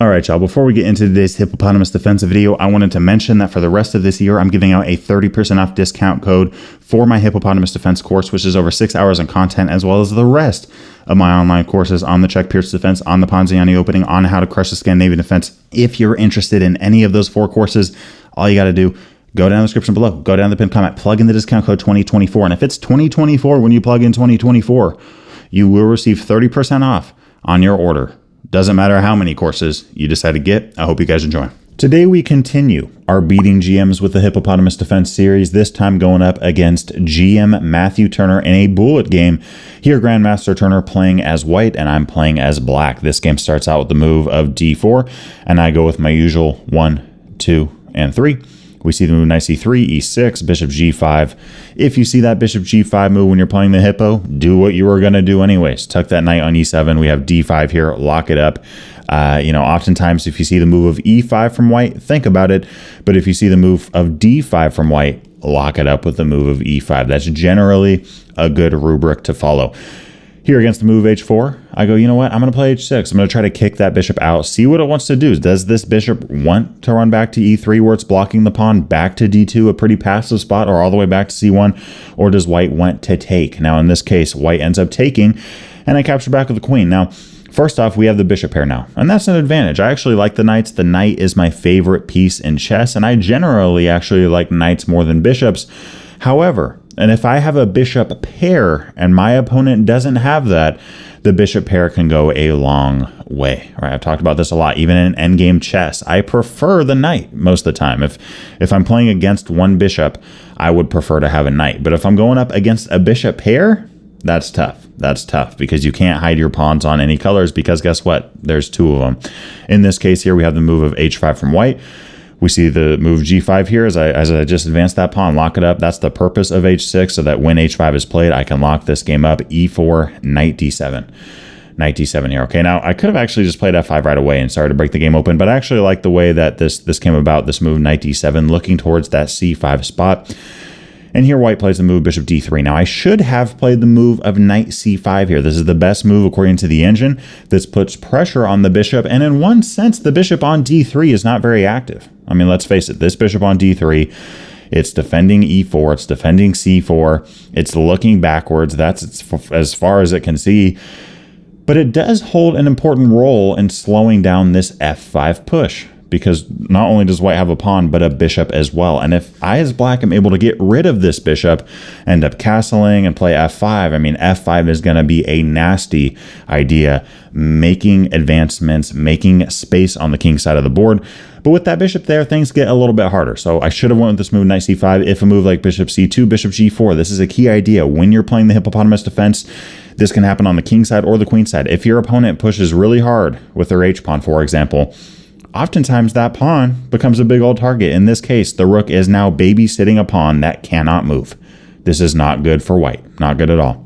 All right, y'all, before we get into today's Hippopotamus Defense video, I wanted to mention that for the rest of this year, I'm giving out a 30% off discount code for my Hippopotamus Defense course, which is over 6 hours of content, as well as the rest of my online courses on the Czech-Pierce defense, on the Ponziani opening, on how to crush the Scandinavian defense. If you're interested in any of those 4 courses, all you got to do, go down in the description below, go down the pinned comment, plug in the discount code 2024. And if it's 2024 when you plug in 2024, you will receive 30% off on your order. Doesn't matter how many courses you decide to get. I hope you guys enjoy. Today we continue our beating GMs with the Hippopotamus Defense series, this time going up against GM Matthew Turner in a bullet game. Here, Grandmaster Turner playing as white and I'm playing as black. This game starts out with the move of D4, and I go with my usual 1, 2, and 3. We see the move knight c3, e6, bishop g5. If you see that bishop g5 move when you're playing the Hippo, do what you were going to do anyways. Tuck that knight on e7. We have d5 here. Lock it up. Oftentimes if you see the move of e5 from white, think about it. But if you see the move of d5 from white, lock it up with the move of e5. That's generally a good rubric to follow. Here against the move h4, I go, you know what? I'm going to play h6. I'm going to try to kick that bishop out, see what it wants to do. Does this bishop want to run back to e3 where it's blocking the pawn, back to d2, a pretty passive spot, or all the way back to c1? Or does white want to take? Now, in this case, white ends up taking, and I capture back with the queen. Now, first off, we have the bishop pair now, and that's an advantage. I actually like the knights. The knight is my favorite piece in chess, and I generally actually like knights more than bishops. However, and if I have a bishop pair and my opponent doesn't have that, the bishop pair can go a long way. Right? I've talked about this a lot. Even in endgame chess, I prefer the knight most of the time. If I'm playing against one bishop, I would prefer to have a knight. But if I'm going up against a bishop pair, that's tough. That's tough because you can't hide your pawns on any colors because guess what? There's 2 of them. In this case here, we have the move of h5 from white. We see the move g5 here as I just advance that pawn, lock it up. That's the purpose of h6, so that when h5 is played, I can lock this game up. e4, knight d7. Knight d7 here. Okay, now I could have actually just played f5 right away and started to break the game open, but I actually like the way that this came about, this move knight d7, looking towards that c5 spot. And here white plays the move bishop d3. Now I should have played the move of knight c5 here. This is the best move according to the engine. This puts pressure on the bishop, and in one sense, the bishop on d3 is not very active. I mean, let's face it, this bishop on d3, it's defending e4, it's defending c4, it's looking backwards. That's as far as it can see. But it does hold an important role in slowing down this f5 push, because not only does white have a pawn, but a bishop as well. And if I, as black, am able to get rid of this bishop, end up castling and play f5, I mean, f5 is going to be a nasty idea, making advancements, making space on the king side of the board. But with that bishop there, things get a little bit harder. So I should have went with this move, knight c5. If a move like bishop c2, bishop g4, this is a key idea. When you're playing the Hippopotamus Defense, this can happen on the king side or the queen side. If your opponent pushes really hard with their h-pawn, for example, oftentimes that pawn becomes a big old target. In this case, the rook is now babysitting a pawn that cannot move. This is not good for white. Not good at all.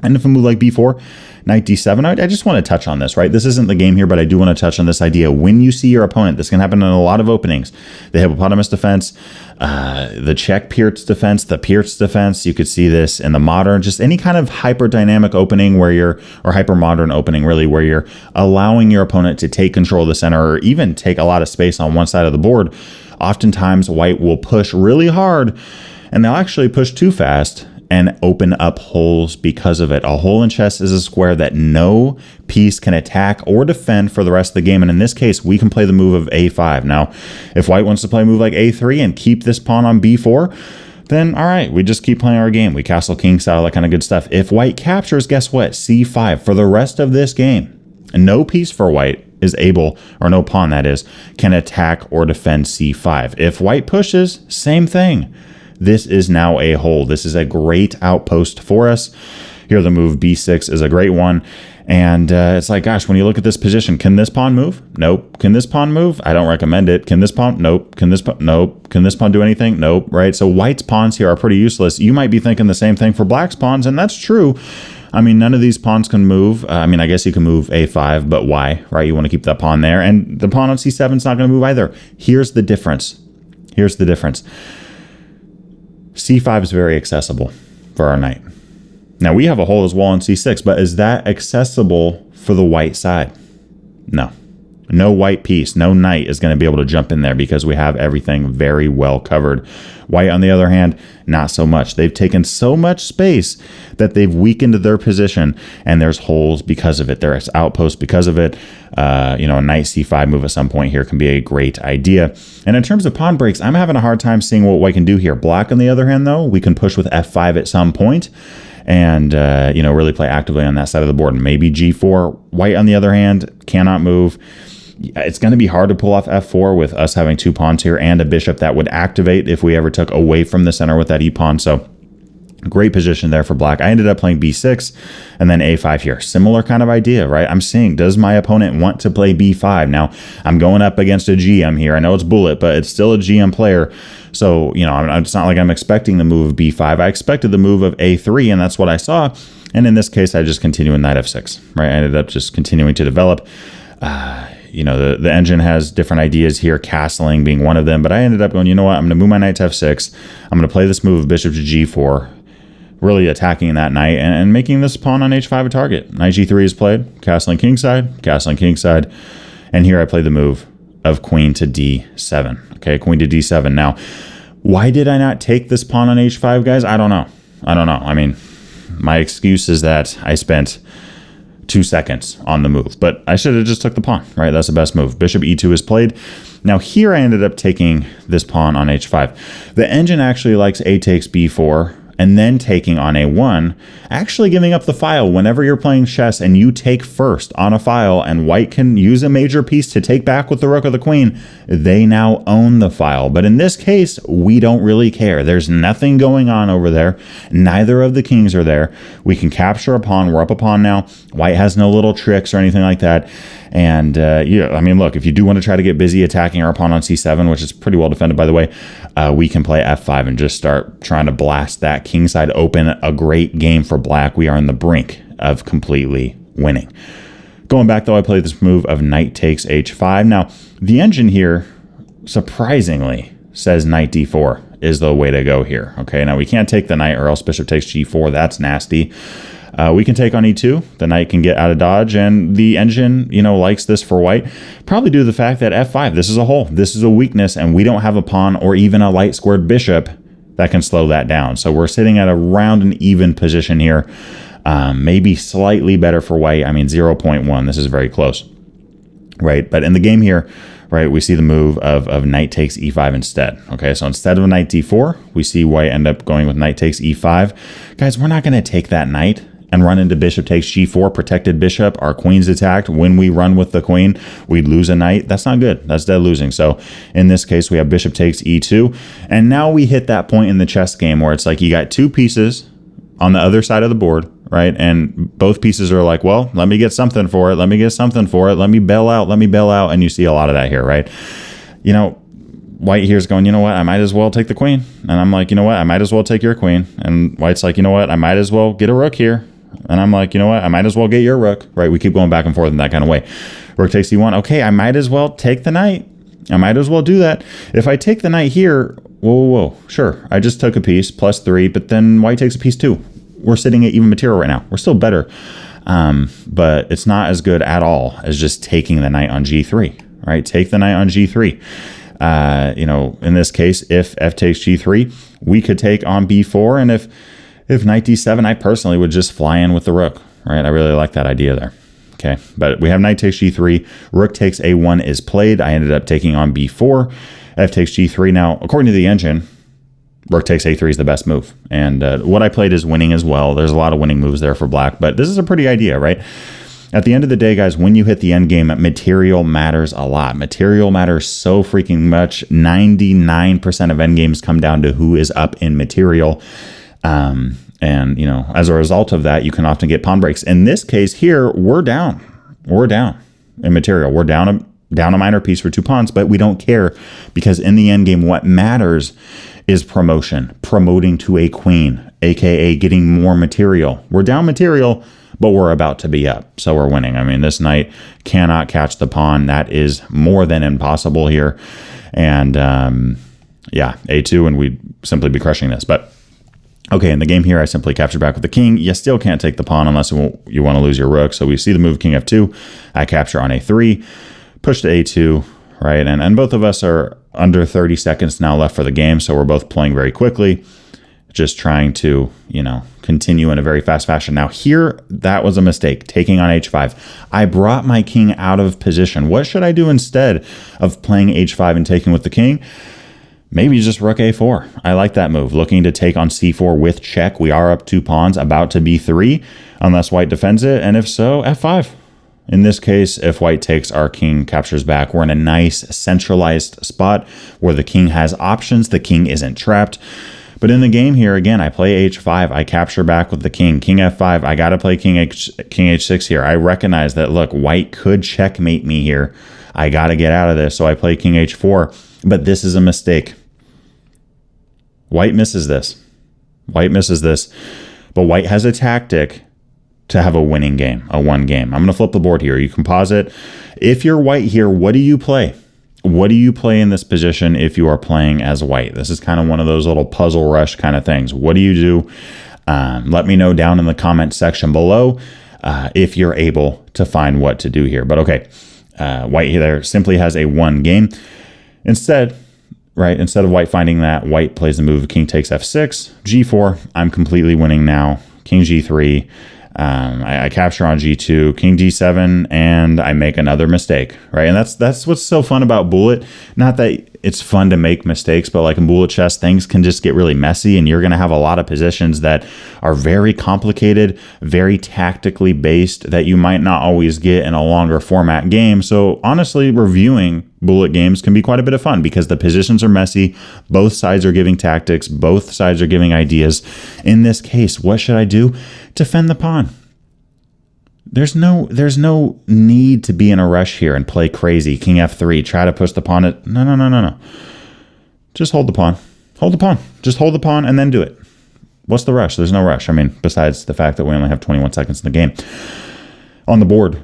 And if a move like b4, knight d7, I just want to touch on this, right? This isn't the game here, but I do want to touch on this idea. When you see your opponent, this can happen in a lot of openings. The Hippopotamus Defense, the Czech-Pierce defense, the Pierce defense. You could see this in the modern, just any kind of hyper-dynamic opening where you're, or hyper-modern opening really, where you're allowing your opponent to take control of the center or even take a lot of space on one side of the board. Oftentimes, white will push really hard and they'll actually push too fast and open up holes because of it. A hole in chess is a square that no piece can attack or defend for the rest of the game. And in this case, we can play the move of a5. Now, if white wants to play a move like a3 and keep this pawn on b4, then all right, we just keep playing our game. We castle king style, that kind of good stuff. If white captures, guess what? c5 for the rest of this game. And no piece for white is able, or no pawn that is, can attack or defend c5. If white pushes, same thing. This is now a hole. This is a great outpost for us. Here, the move b6 is a great one. And it's like, gosh, when you look at this position, can this pawn move? Nope. Can this pawn move? I don't recommend it. Can this pawn? Nope. Can this pawn? Nope. Can this pawn do anything? Nope. Right? So white's pawns here are pretty useless. You might be thinking the same thing for black's pawns, and that's true. I mean, none of these pawns can move. I mean, I guess you can move a5, but why? Right? You want to keep that pawn there. And the pawn on c7 is not going to move either. Here's the difference. Here's the difference. c5 is very accessible for our knight. Now, we have a hole as well on c6, but is that accessible for the white side? No. No white piece, no knight is going to be able to jump in there because we have everything very well covered. White, on the other hand, not so much. They've taken so much space that they've weakened their position, and there's holes because of it. There's outposts because of it. A knight c5 move at some point here can be a great idea. And in terms of pawn breaks, I'm having a hard time seeing what white can do here. Black, on the other hand, though, we can push with f5 at some point and, really play actively on that side of the board. Maybe g4. White, on the other hand, cannot move. It's going to be hard to pull off f4 with us having 2 pawns here and a bishop that would activate if we ever took away from the center with that e-pawn. So great position there for black. I ended up playing b6 and then a5 here. Similar kind of idea, right? I'm seeing, does my opponent want to play b5? Now, I'm going up against a GM here. I know it's bullet, but it's still a GM player. So, it's not like I'm expecting the move of b5. I expected the move of a3, and that's what I saw. And in this case, I just continue with knight f6, right? I ended up just continuing to develop. The engine has different ideas here, castling being one of them, but I ended up going, you know what, I'm going to move my knight to f6. I'm going to play this move of bishop to g4, really attacking that knight and making this pawn on h5 a target. Knight g3 is played, castling kingside, and here I play the move of queen to d7. Okay, queen to d7. Now, why did I not take this pawn on h5, guys? I don't know. I mean, my excuse is that I spent 2 seconds on the move, but I should have just took the pawn, right? That's the best move. Bishop e2 is played. Now here I ended up taking this pawn on h5. The engine actually likes a takes b4 and then taking on a1, actually giving up the file whenever you're playing chess and you take first on a file and white can use a major piece to take back with the rook or the queen, they now own the file. But in this case, we don't really care. There's nothing going on over there. Neither of the kings are there. We can capture a pawn. We're up a pawn now. White has no little tricks or anything like that. And, look, if you do want to try to get busy attacking our pawn on c7, which is pretty well defended, by the way, we can play f5 and just start trying to blast that kingside open. A great game for black. We are on the brink of completely winning. Going back, though, I played this move of knight takes h5. Now, the engine here, surprisingly, says knight d4 is the way to go here. Okay, now we can't take the knight or else bishop takes g4. That's nasty. We can take on e2. The knight can get out of dodge, and the engine, likes this for white. Probably due to the fact that f5, this is a hole. This is a weakness, and we don't have a pawn or even a light squared bishop that can slow that down. So we're sitting at around an even position here. Maybe slightly better for white. 0.1. This is very close, right? But in the game here, right, we see the move of knight takes e5 instead. Okay, so instead of knight d4, we see white end up going with knight takes e5. Guys, we're not going to take that knight and run into bishop takes g4, protected bishop. Our queen's attacked. When we run with the queen, we lose a knight. That's not good. That's dead losing. So in this case, we have bishop takes e2. And now we hit that point in the chess game where it's like you got 2 pieces on the other side of the board, right? And both pieces are like, well, let me get something for it. Let me get something for it. Let me bail out. Let me bail out. And you see a lot of that here, right? White here's going, you know what? I might as well take the queen. And I'm like, you know what? I might as well take your queen. And white's like, you know what? I might as well get a rook here. And I'm like, you know what? I might as well get your rook, right? We keep going back and forth in that kind of way. Rook takes e1. Okay, I might as well take the knight. I might as well do that. If I take the knight here, whoa, sure. I just took a piece, +3, but then white takes a piece too. We're sitting at even material right now. We're still better, but it's not as good at all as just taking the knight on g3, right? Take the knight on g3. In this case, if f takes g3, we could take on b4, and if knight d7, I personally would just fly in with the rook, right? I really like that idea there. Okay, but we have knight takes g3, rook takes a1 is played. I ended up taking on b4, f takes g3. Now, according to the engine, rook takes a3 is the best move. And what I played is winning as well. There's a lot of winning moves there for black, but this is a pretty idea, right? At the end of the day, guys, when you hit the end game, material matters a lot. Material matters so freaking much. 99% of end games come down to who is up in material. As a result of that, you can often get pawn breaks. In this case here, we're down. We're down in material. We're down a minor piece for 2 pawns, but we don't care because in the end game, what matters is promotion, promoting to a queen, aka getting more material. We're down material, but we're about to be up, so we're winning. This knight cannot catch the pawn. That is more than impossible here. And a2, and we'd simply be crushing this. But okay, in the game here, I simply capture back with the king. You still can't take the pawn unless you want to lose your rook. So we see the move king f2. I capture on a3. push to a2, right? And both of us are under 30 seconds now left for the game, so we're both playing very quickly, just trying to, continue in a very fast fashion. Now here, that was a mistake, taking on h5. I brought my king out of position. What should I do instead of playing h5 and taking with the king? Maybe just rook a4. I like that move. Looking to take on c4 with check. We are up 2 pawns, about to b3, unless white defends it, and if so, f5. In this case, if white takes, our king captures back. We're in a nice centralized spot where the king has options. The king isn't trapped. But in the game here, again, I play h5. I capture back with the king. King f5. I got to play king h6 here. I recognize that, look, white could checkmate me here. I got to get out of this. So I play king h4. But this is a mistake. White misses this. White misses this. But white has a tactic to have a winning game, a 1 game. I'm going to flip the board here. You can pause it. If you're white here, what do you play? What do you play in this position if you are playing as white? This is kind of one of those little puzzle rush kind of things. What do you do? Let me know down in the comment section below if you're able to find what to do here. But okay, white here simply has a 1 game. Instead of white finding that, white plays the move king takes f6, g4. I'm completely winning now. King g3. I capture on g2, king d7, and I make another mistake, right? And that's what's so fun about bullet. Not that it's fun to make mistakes, but like in bullet chess, things can just get really messy, and you're going to have a lot of positions that are very complicated, very tactically based, that you might not always get in a longer format game. So honestly, reviewing bullet games can be quite a bit of fun because the positions are messy. Both sides are giving tactics. Both sides are giving ideas. In this case, what should I do? Defend the pawn. There's no need to be in a rush here and play crazy. King f3, try to push the pawn. No. Just hold the pawn. Hold the pawn. Just hold the pawn and then do it. What's the rush? There's no rush. I mean, besides the fact that we only have 21 seconds in the game. On the board,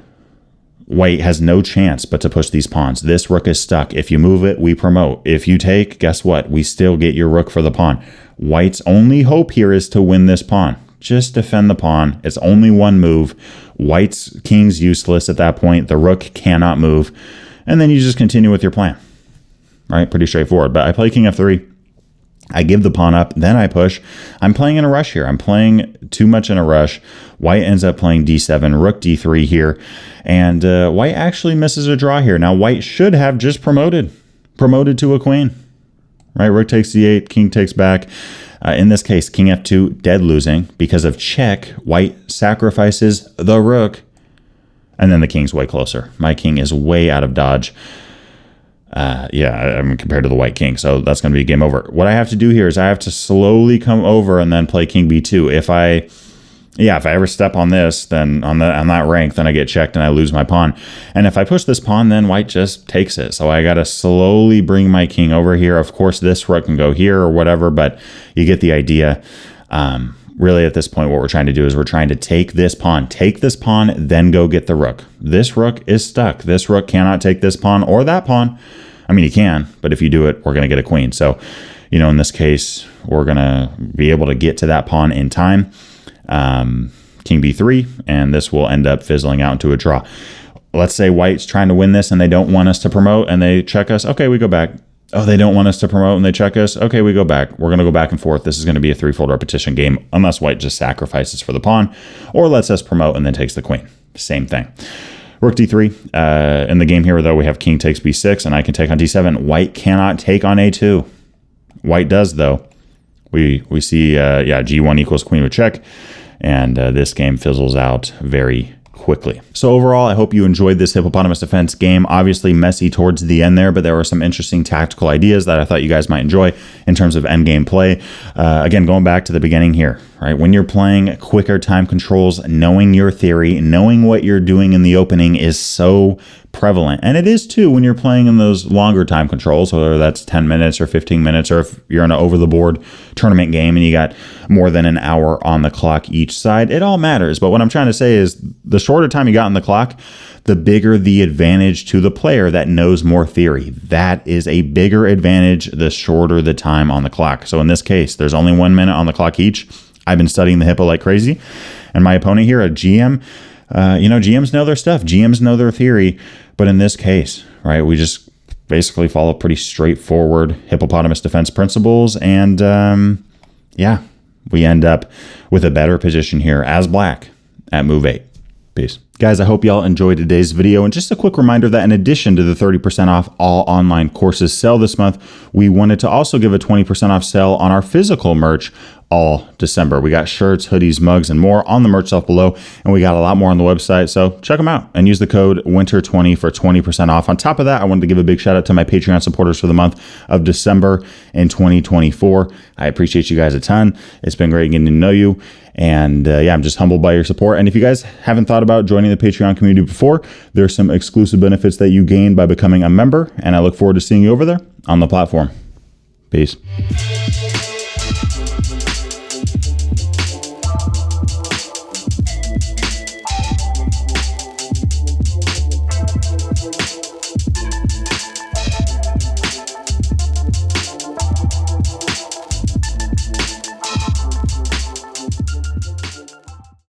white has no chance but to push these pawns. This rook is stuck. If you move it, we promote. If you take, guess what? We still get your rook for the pawn. White's only hope here is to win this pawn. Just defend the pawn. It's only 1 move. White's king's useless at that point. The rook cannot move. And then you just continue with your plan. Right? Pretty straightforward. But I play king f3. I give the pawn up. Then I push. I'm playing in a rush here. I'm playing too much in a rush. White ends up playing d7, rook d3 here. And white actually misses a draw here. Now, white should have just promoted to a queen. Right? Rook takes d8, king takes back. In this case, king f2, dead losing. Because of check, white sacrifices the rook. And then the king's way closer. My king is way out of dodge. I mean, compared to the white king. So that's going to be game over. What I have to do here is I have to slowly come over and then play king b2. If I ever step on this, then on that rank, then I get checked and I lose my pawn. And if I push this pawn, then white just takes it. So I got to slowly bring my king over here. Of course, this rook can go here or whatever, but you get the idea. Really, at this point, what we're trying to do is we're trying to take this pawn, then go get the rook. This rook is stuck. This rook cannot take this pawn or that pawn. I mean, he can, but if you do it, we're going to get a queen. So, in this case, we're going to be able to get to that pawn in time. King b3, and this will end up fizzling out into a draw. Let's say white's trying to win this and they don't want us to promote and they check us. Okay, we go back. Oh, they don't want us to promote and they check us. Okay, we go back. We're going to go back and forth. This is going to be a 3-fold repetition game unless white just sacrifices for the pawn or lets us promote and then takes the queen. Same thing. Rook d3. In the game here, though, we have king takes b6 and I can take on d7. White cannot take on a2. White does, though. We see, g1 equals queen with check. And this game fizzles out very quickly. So overall, I hope you enjoyed this Hippopotamus Defense game. Obviously messy towards the end there, but there were some interesting tactical ideas that I thought you guys might enjoy in terms of endgame play. Again, going back to the beginning here, right? When you're playing quicker time controls, knowing your theory, knowing what you're doing in the opening is so prevalent. And it is too when you're playing in those longer time controls, whether that's 10 minutes or 15 minutes, or if you're in an over-the-board tournament game and you got more than an hour on the clock each side, it all matters. But what I'm trying to say is the shorter time you got on the clock, the bigger the advantage to the player that knows more theory. That is a bigger advantage the shorter the time on the clock. So in this case, there's only 1 minute on the clock each. I've been studying the Hippo like crazy. And my opponent here, a GM, GMs know their stuff. GMs know their theory. But in this case, right? We just basically follow pretty straightforward hippopotamus defense principles. And yeah, we end up with a better position here as black at move 8. Peace. Guys, I hope y'all enjoyed today's video. And just a quick reminder that in addition to the 30% off all online courses sale this month, we wanted to also give a 20% off sale on our physical merch all December. We got shirts, hoodies, mugs, and more on the merch shelf below. And we got a lot more on the website. So check them out and use the code WINTER20 for 20% off. On top of that, I wanted to give a big shout out to my Patreon supporters for the month of December in 2024. I appreciate you guys a ton. It's been great getting to know you. And yeah, I'm just humbled by your support. And if you guys haven't thought about joining the Patreon community before, there's some exclusive benefits that you gain by becoming a member. And I look forward to seeing you over there on the platform. Peace.